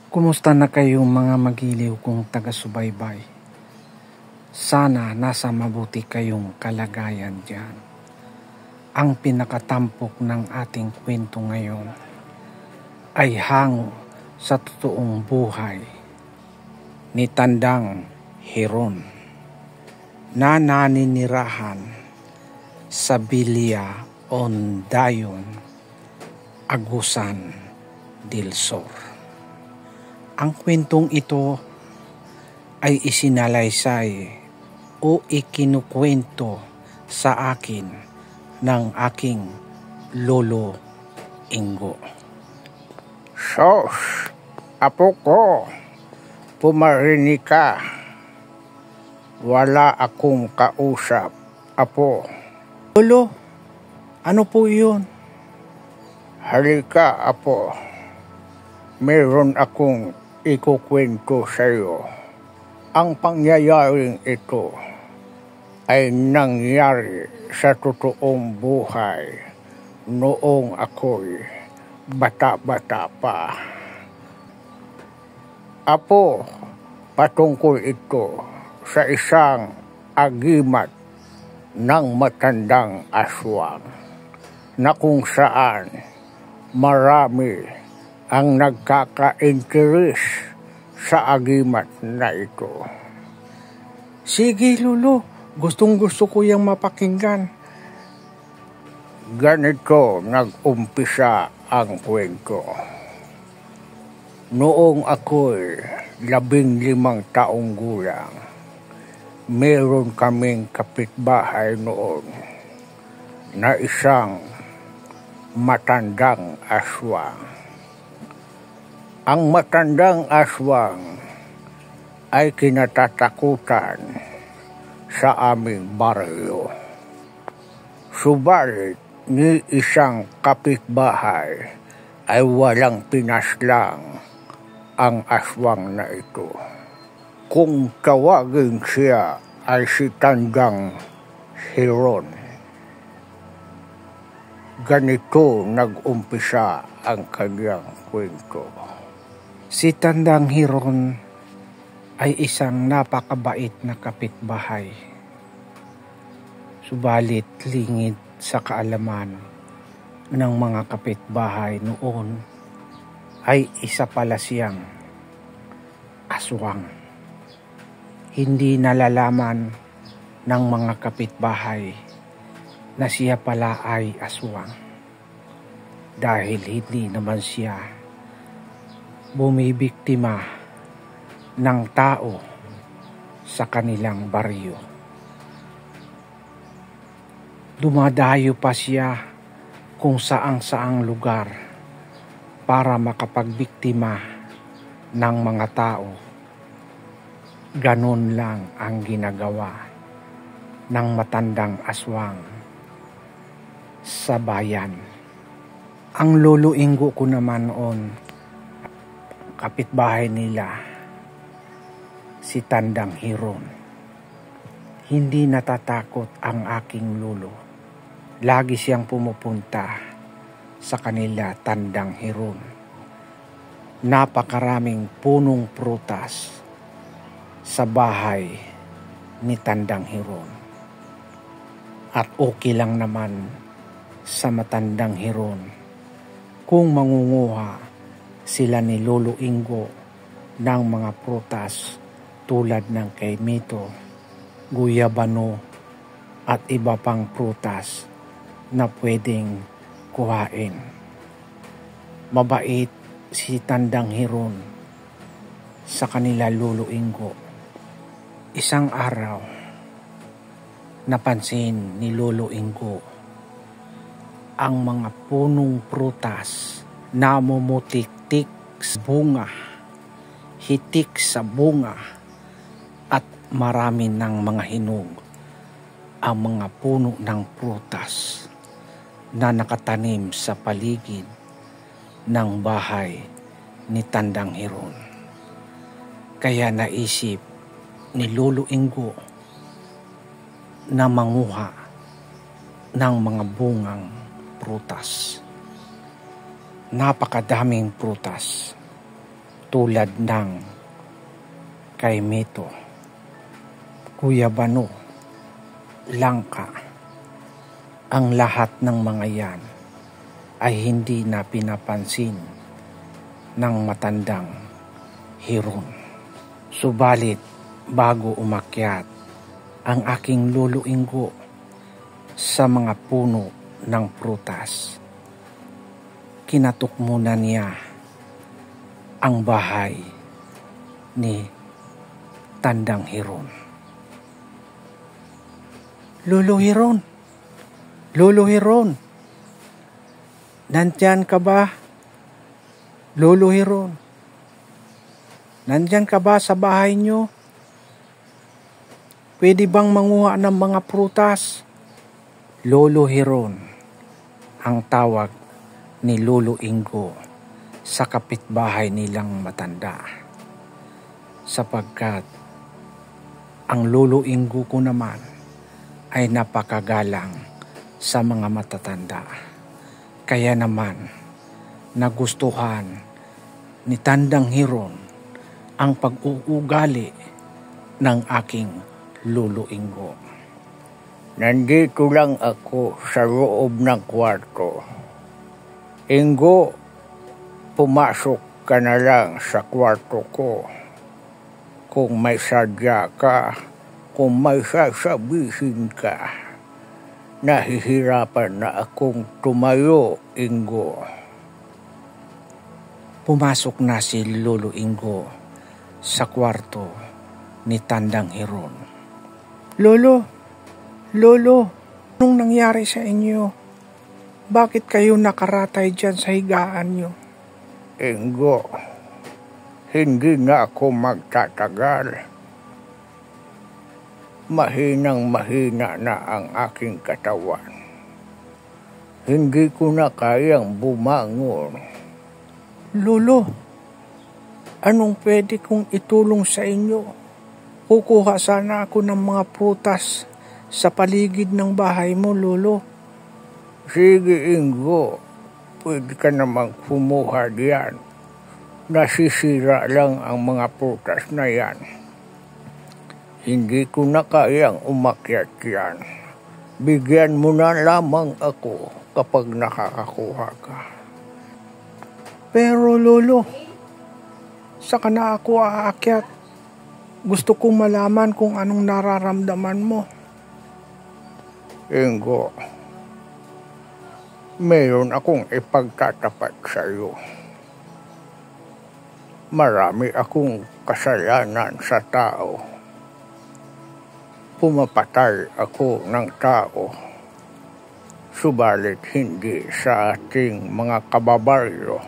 Kumusta na kayong mga magiliw kong taga-subaybay? Sana nasa mabuti kayong kalagayan diyan. Ang pinakatampok ng ating kwento ngayon ay hango sa totoong buhay ni Tandang Hiron na naninirahan sa Bilya Ondayon, Agusan del Sur. Ang kwentong ito ay isinalaysay o ikinukwento sa akin ng aking lolo Ingo. Sos, apo ko, pumarinig ka. Wala akong kausap, apo. Lolo, ano po yun? Halika, apo. Meron akong ikukwento sa iyo. Ang pangyayaring ito ay nangyari sa totoong buhay noong ako'y bata-bata pa. Apo, patungkol ito sa isang agimat ng matandang aswang na kung saan marami ang nagkaka-interes sa agimat na ito. Sige lolo, gustong-gusto ko yung mapakinggan. Ganito nag-umpisa ang kwento. Noong ako'y 15 taong gulang, meron kaming kapitbahay noon na isang matandang aswang. Ang matandang aswang ay kinatatakutan sa aming baryo. Subalit ni isang kapitbahay ay walang pinaslang ang aswang na ito. Kung tawagin siya ay si Tandang Hiron. Ganito nag-umpisa ang kanyang kwento. Si Tandang Hiron ay isang napakabait na kapitbahay. Subalit lingid sa kaalaman ng mga kapitbahay noon ay isa pala siyang aswang. Hindi nalalaman ng mga kapitbahay na siya pala ay aswang dahil hindi naman siya bumibiktima ng tao sa kanilang baryo. Dumadayo pa siya kung saang-saang lugar para makapagbiktima ng mga tao. Ganon lang ang ginagawa ng matandang aswang sa bayan. Ang lolo Ingo ko naman noon, kapitbahay nila, si Tandang Hiron. Hindi natatakot ang aking lolo. Lagi siyang pumupunta sa kanila, Tandang Hiron. Napakaraming punong prutas sa bahay ni Tandang Hiron. At okay lang naman sa matandang Hiron kung mangunguha sila ni Lolo Ingo ng mga prutas tulad ng kaimito, guyabano at iba pang prutas na pwedeng kuhain. Mabait si Tandang Hiron sa kanila Lolo Ingo. Isang araw, napansin ni Lolo Ingo ang mga punong prutas na mumutik-tik sa bunga, hitik sa bunga, at marami ng mga hinog ang mga puno ng prutas na nakatanim sa paligid ng bahay ni Tandang Hiron. Kaya naisip ni Lolo Ingo na manguha ng mga bungang prutas. Napakadaming prutas tulad ng kay Mito, Kuya Bano, Langka. Ang lahat ng mga yan ay hindi na pinapansin ng matandang Hiron. Subalit bago umakyat ang aking Lolo Ingo sa mga puno ng prutas, kinatok muna niya ang bahay ni Tandang Hiron. Lolo Hiron! Lolo Hiron! Nandyan ka ba? Lolo Hiron! Nandyan ka ba sa bahay nyo? Pwede bang manguha ng mga prutas? Lolo Hiron, ang tawag ni Lolo Ingo sa kapitbahay nilang matanda. Sapagkat ang Lolo Ingo ko naman ay napakagalang sa mga matatanda. Kaya naman nagustuhan ni Tandang Hiron ang pag-uugali ng aking Lolo Ingo. Nandito lang ako sa loob ng kwarto. Ingo, pumasok ka na lang sa kwarto ko. Kung may sadya ka, kung may sasabihin ka. Nahihirapan na akong tumayo, Ingo. Pumasok na si Lolo Ingo sa kwarto ni Tandang Hiron. Lolo, anong nangyari sa inyo? Bakit kayo nakaratay dyan sa higaan nyo? Ingo, hindi na ako magtatagal. Mahinang-mahina na ang aking katawan. Hindi ko na kayang bumangon. Lolo, anong pwede kong itulong sa inyo? Kukuha sana ako ng mga prutas sa paligid ng bahay mo, Lolo. Sige, Ingo. Pwede ka namang kumuha diyan. Nasisira lang ang mga prutas na yan. Hindi ko na kayang umakyat yan. Bigyan mo na lamang ako kapag nakakakuha ka. Pero Lolo, saka na ako aakyat. Gusto kong malaman kung anong nararamdaman mo. Ingo, mayroon akong ipagtatapat sa iyo. Marami akong kasalanan sa tao. Pumapatay ako ng tao. Subalit hindi sa ating mga kababaryo.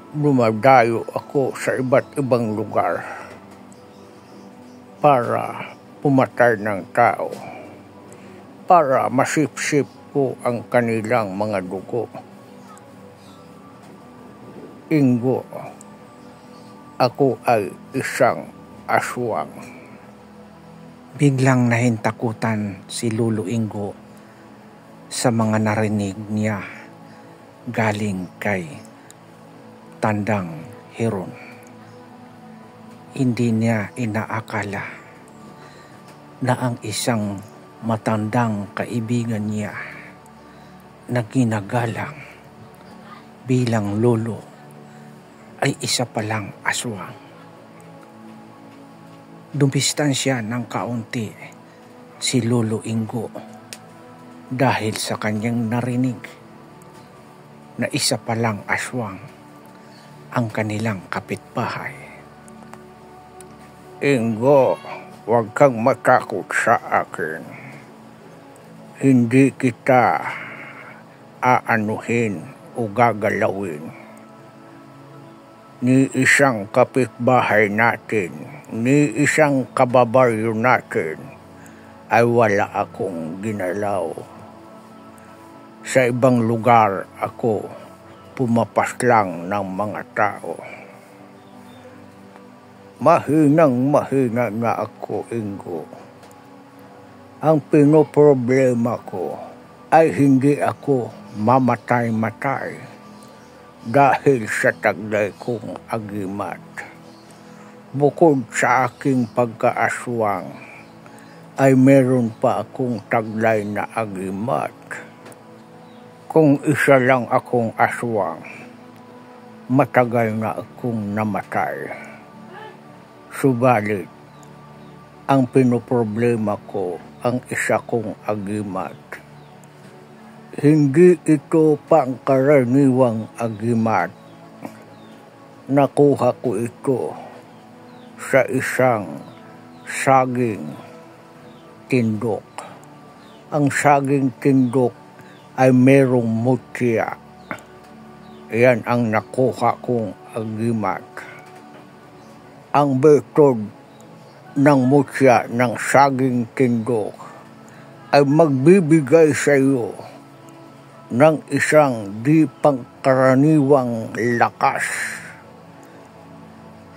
Dumadayo ako sa iba't ibang lugar para pumatay ng tao, para masipsip ko ang kanilang mga dugo. Ingo, ako ay isang aswang. Biglang nahintakutan si Lolo Ingo sa mga narinig niya galing kay Tandang Hiron. Hindi niya inaakala na ang isang matandang kaibigan niya na ginagalang bilang lolo ay isa palang aswang. Dumistansya ng kaunti si Lolo Ingo dahil sa kanyang narinig na isa palang aswang ang kanilang kapitbahay. Ingo, huwag kang matakot sa akin. Hindi kita aanuhin o gagalawin. Ni isang kapitbahay natin, ni isang kababaryo natin, ay wala akong ginalaw. Sa ibang lugar ako pumapaslang ng mga tao. Mahinang-mahina na ako, Ingo. Ang pinoproblema ko ay hindi ako mamatay-matay. dahil sa taglay kong agimat. Bukod sa aking pagkaaswang, ay meron pa akong taglay na agimat. Kung isa lang akong aswang, matagal na akong namatay. Subalit, ang pinoproblema ko ang isa kong agimat. Hindi ito pangkaraniwang agimat. Nakuha ko ito sa isang saging tindok. Ang saging tindok ay merong mutya. Yan ang nakuha kong agimat. Ang betod ng mutya ng saging tindok ay magbibigay sa iyo ng isang di pangkaraniwang lakas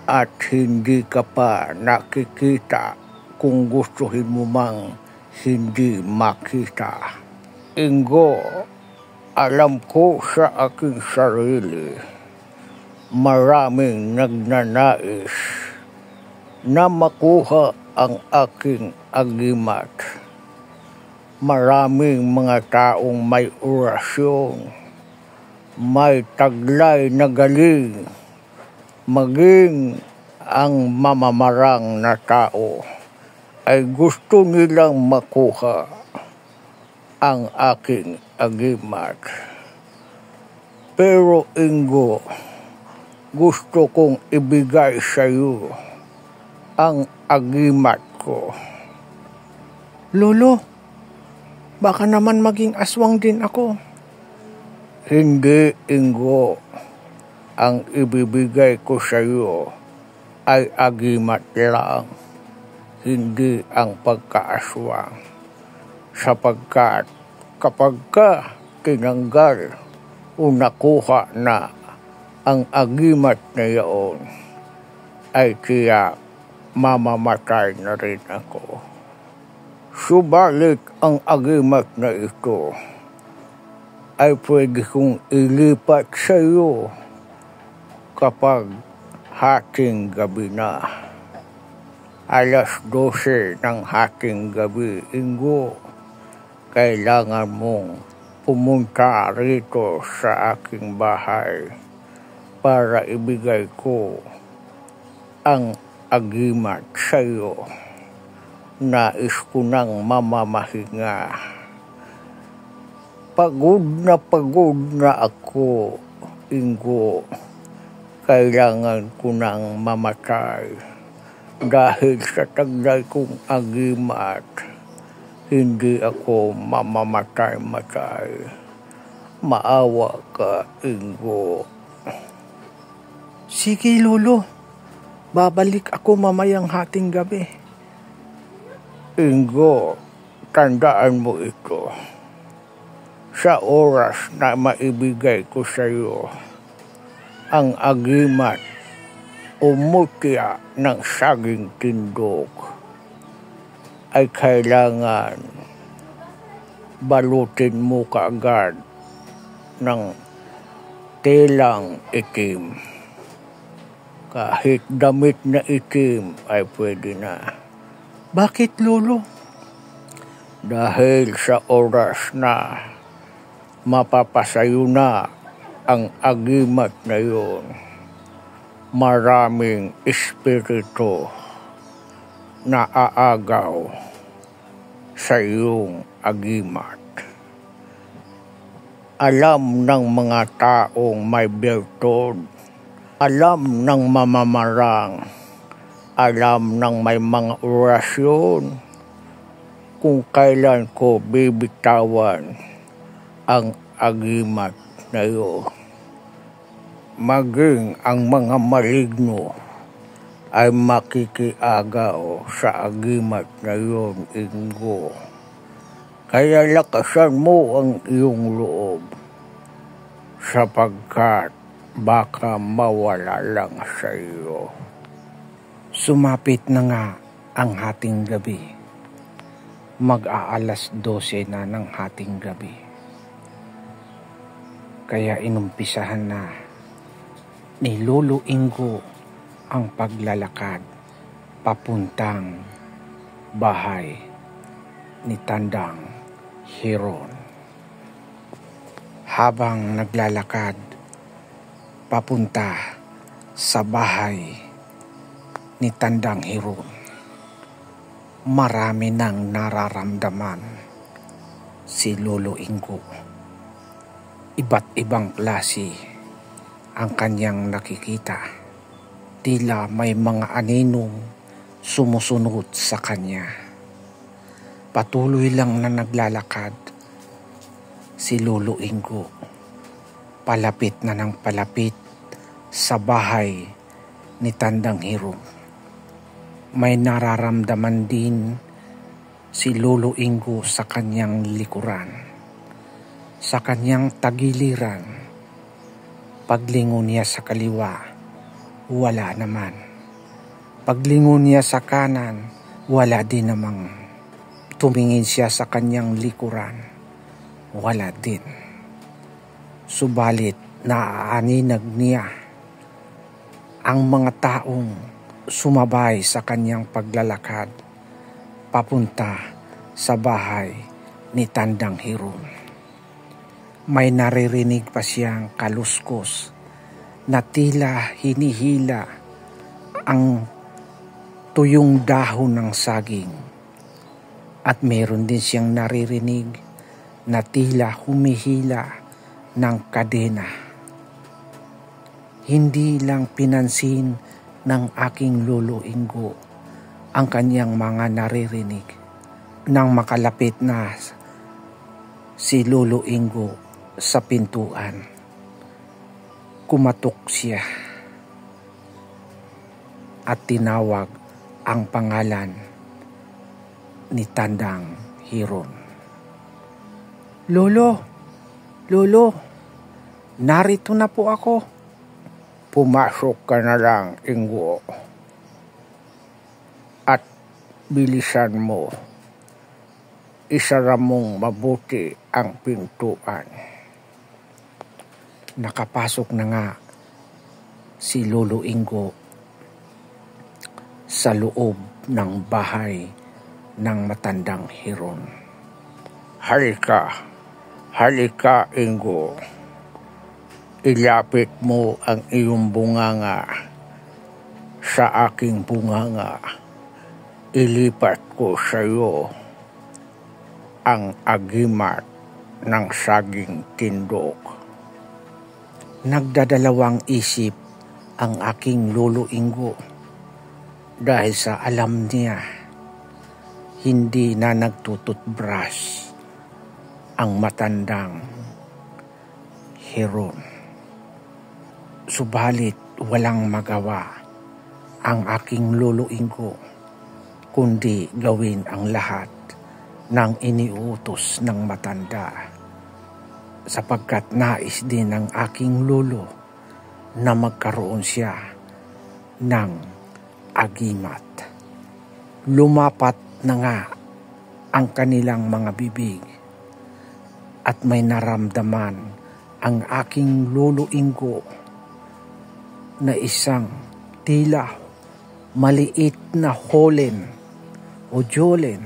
at hindi ka pa nakikita kung gustuhin mo mang hindi makita. Ingo, alam ko sa aking sarili, maraming nagnanais na makuha ang aking agimat. Maraming mga taong may orasyon, may taglay na galing, maging ang mamamarang na tao ay gusto nilang makuha ang aking agimat. Pero Ingo, gusto kong ibigay sa iyo ang agimat ko. Lolo, baka naman maging aswang din ako. Hindi, Ingo. Ang ibibigay ko sa iyo ay agimat lang, hindi ang pagkaaswang. Sapagkat kapag ka tinanggal o nakuha na ang agimat na iyon, ay tiyak mamamatay na rin ako. Subalit ang agimat na ito ay pwede kong ilipat sa iyo kapag hating gabi na. Alas 12 ng hating gabi, Ingo, kailangan mong pumunta rito sa aking bahay para ibigay ko ang agimat sa iyo. Nais ko nang mamamahinga. Pagod na ako, Ingo. Kailangan ko nang mamatay dahil sa taglay kong agimat. Hindi ako mamamatay-matay. Maawa ka, Ingo. Sige, Lolo. Babalik ako mamayang hating gabi. Ingo, tandaan mo ito. Sa oras na maibigay ko sa iyo ang agimat o mutya ng saging tindok, ay kailangan balutin mo kaagad ng telang itim. Kahit damit na itim ay pwede na. Bakit, Lolo? Dahil sa oras na mapapasayo na ang agimat na yun, maraming espiritu na aagaw sa iyong agimat. Alam ng mga taong may bertod, alam ng mamamarang, alam ng may mga orasyon kung kailan ko bibitawan ang agimat na iyo. Maging ang mga maligno ay makikiagaw sa agimat na iyon, Ingo. Kaya lakasan mo ang iyong loob sapagkat baka mawala lang sa iyo. Sumapit na nga ang hating gabi. Mag-aalas 12 na ng hating gabi. Kaya inumpisahan na ni Lolo Ingo ang paglalakad papuntang bahay ni Tandang Hiron. Habang naglalakad papunta sa bahay ni Tandang Hiron, marami nang nararamdaman si Lolo Ingo. Iba't ibang klase ang kanyang nakikita. Tila may mga aninong sumusunod sa kanya. Patuloy lang na naglalakad si Lolo Ingo. Palapit na ng palapit sa bahay ni Tandang Hiron. May nararamdaman din si Lolo Ingo sa kanyang likuran, sa kanyang tagiliran. Paglingon niya sa kaliwa, wala naman. Paglingon niya sa kanan, wala din namang. Tumingin siya sa kanyang likuran, wala din. Subalit naaaninag niya ang mga taong sumabay sa kanyang paglalakad papunta sa bahay ni Tandang Hiron. May naririnig pa siyang kaluskos na tila hinihila ang tuyong dahon ng saging. At meron din siyang naririnig na tila humihila ng kadena. Hindi lang pinansin ng aking Lolo Ingo ang kanyang mga naririnig. Nang makalapit na si Lolo Ingo sa pintuan, kumatok siya at tinawag ang pangalan ni Tandang Hiron. Lolo, narito na po ako. Pumasok ka na lang, Ingo. At bilisan mo. Isara mong mabuti ang pintuan. Nakapasok na nga si Lolo Ingo sa loob ng bahay ng matandang Hiron. Halika, Ingo. Ilapit mo ang iyong bunganga sa aking bunganga. Ilipat ko sa iyo ang agimat ng saging tindok. Nagdadalawang isip ang aking Lolo Ingo dahil sa alam niya hindi na nagtututbrush ang matandang Hiron. Subalit walang magawa ang aking Lolo Ingo kundi gawin ang lahat ng iniutos ng matanda, sapagkat nais din ng aking lolo na magkaroon siya ng agimat. Lumapat na nga ang kanilang mga bibig at may naramdaman ang aking Lolo Ingo na isang tila maliit na holen o jolen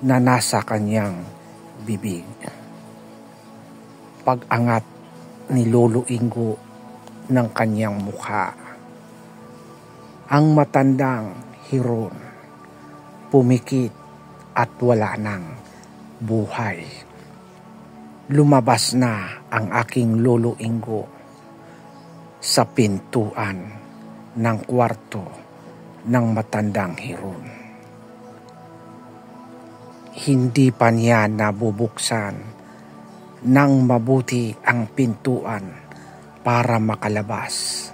na nasa kanyang bibig. Pag-angat ni Lolo Ingo ng kanyang mukha, ang matandang Hiron pumikit at wala ng buhay. Lumabas na ang aking Lolo Ingo sa pintuan ng kwarto ng matandang Hiron. Hindi pa niya nabubuksan ng mabuti ang pintuan para makalabas.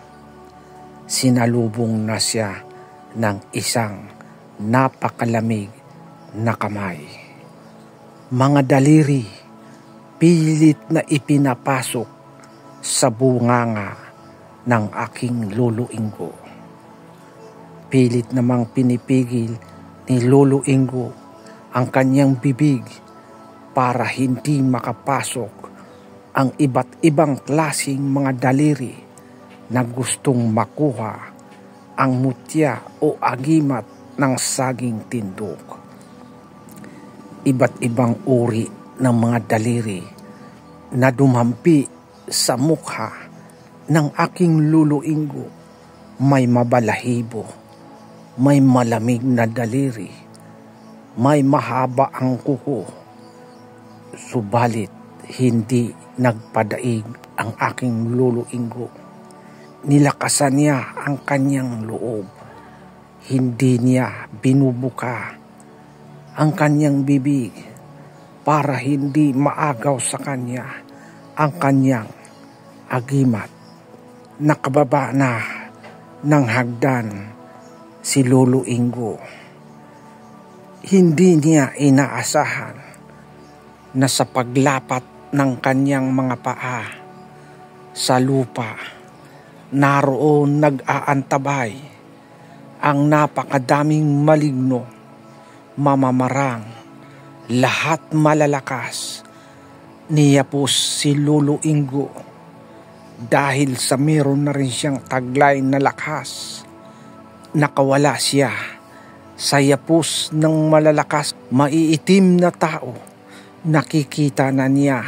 Sinalubong na siya ng isang napakalamig na kamay. Mga daliri pilit na ipinapasok sa bunganga ng aking Lolo Ingo. Pilit namang pinipigil ni Lolo Ingo ang kanyang bibig para hindi makapasok ang iba't ibang klaseng mga daliri na gustong makuha ang mutya o agimat ng saging tindog. Iba't ibang uri ng mga daliri na dumampi sa mukha ng aking luluinggo. May mabalahibo, may malamig na daliri, may mahaba ang kuko. Subalit hindi nagpadaig ang aking luluinggo. Nilakasan niya ang kanyang loob. Hindi niya binubuka ang kanyang bibig para hindi maagaw sa kanya ang kanyang agimat. Nakababa na ng hagdan si luluinggo. Hindi niya inaasahan na sa paglapat ng kanyang mga paa sa lupa, naroon nag-aantabay ang napakadaming maligno, mamamarang, lahat malalakas. Niyapos si luluinggo dahil sa meron na rin siyang taglay na lakas. Nakawala siya sa yapos ng malalakas, maiitim na tao. Nakikita na niya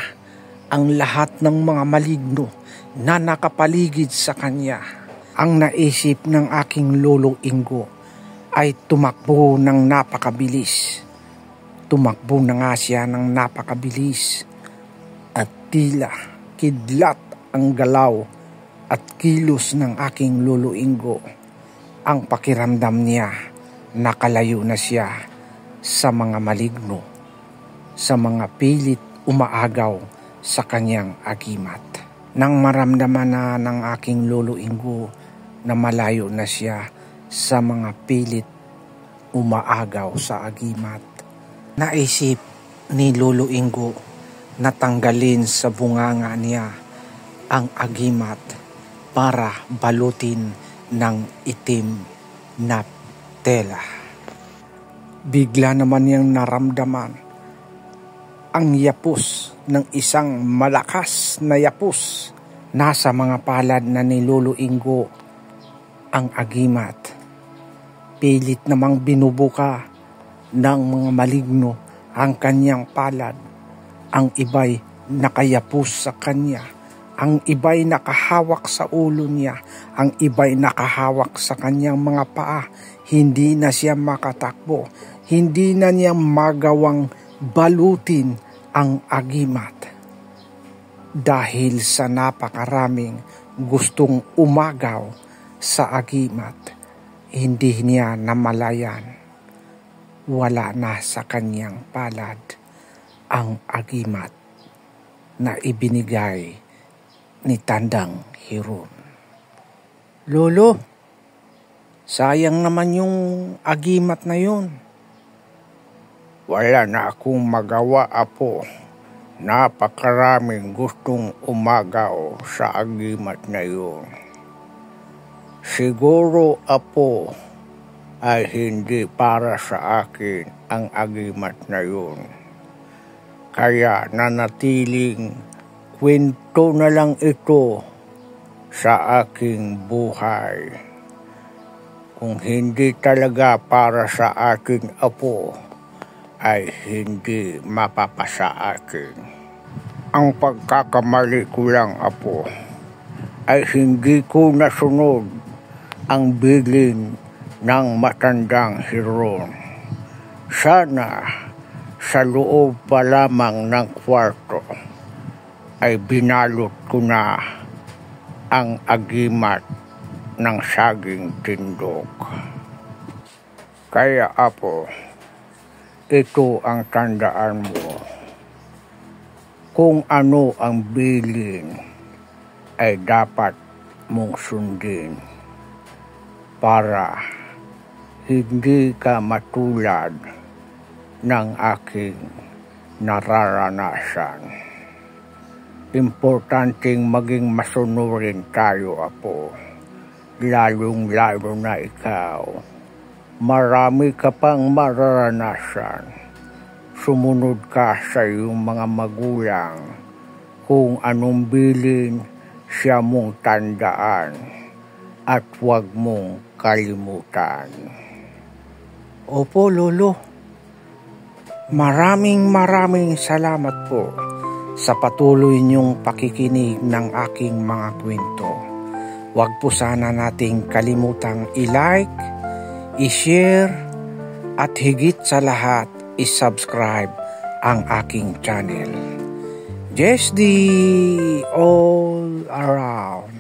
ang lahat ng mga maligno na nakapaligid sa kanya. Ang naisip ng aking luluinggo ay tumakbo ng napakabilis. Tumakbo na nga siya ng napakabilis at tila kidlat ang galaw at kilos ng aking luluinggo. Ang pakiramdam niya, nakalayo na siya sa mga maligno, sa mga pilit umaagaw sa kanyang agimat. Nang maramdaman na ng aking luluinggo na malayo na siya sa mga pilit umaagaw sa agimat, naisip ni luluinggo na tanggalin sa bunganga niya ang agimat para balutin ng itim na tela. Bigla naman niyang naramdaman ang yapos ng isang malakas na yapos. Nasa mga palad na ni luluinggo ang agimat. Pilit namang binubuka ng mga maligno ang kanyang palad. Ang iba'y nakayapos sa kanya. Ang iba'y nakahawak sa ulo niya. Ang iba'y nakahawak sa kanyang mga paa. Hindi na siya makatakbo. Hindi na niya magawang balutin ang agimat. Dahil sa napakaraming gustong umagaw sa agimat, hindi niya namalayan. Wala na sa kanyang palad ang agimat na ibinigay ni Tandang Hiron. Lolo, sayang naman yung agimat na yun. Wala na akong magawa, apo. Napakaraming gustong umagaw sa agimat na yun. Siguro, apo, ay hindi para sa akin ang agimat na yun. Kaya nanatiling kwento na lang ito sa aking buhay. Kung hindi talaga para sa aking apo, ay hindi mapapasa akin. Ang pagkakamali ko lang, apo, ay hindi ko nasunod ang bilin ng matandang Hiron. Sana sa loob pa lamang ng kwarto ay binalot ko na ang agimat ng saging tindog. Kaya, apo, ito ang tandaan mo. Kung ano ang bilin ay dapat mong sundin para hindi ka matulad ng aking nararanasan. Importanteng maging masunurin tayo, apo. Lalong-lalo na ikaw. Marami ka pang mararanasan. Sumunod ka sa iyong mga magulang kung anong bilin siya mong tandaan at huwag mong kalimutan. Opo, Lolo. Maraming salamat po sa patuloy niyong pakikinig ng aking mga kwento. Huwag po sana nating kalimutang i-like, i-share, at higit sa lahat, i-subscribe ang aking channel. Just the all around.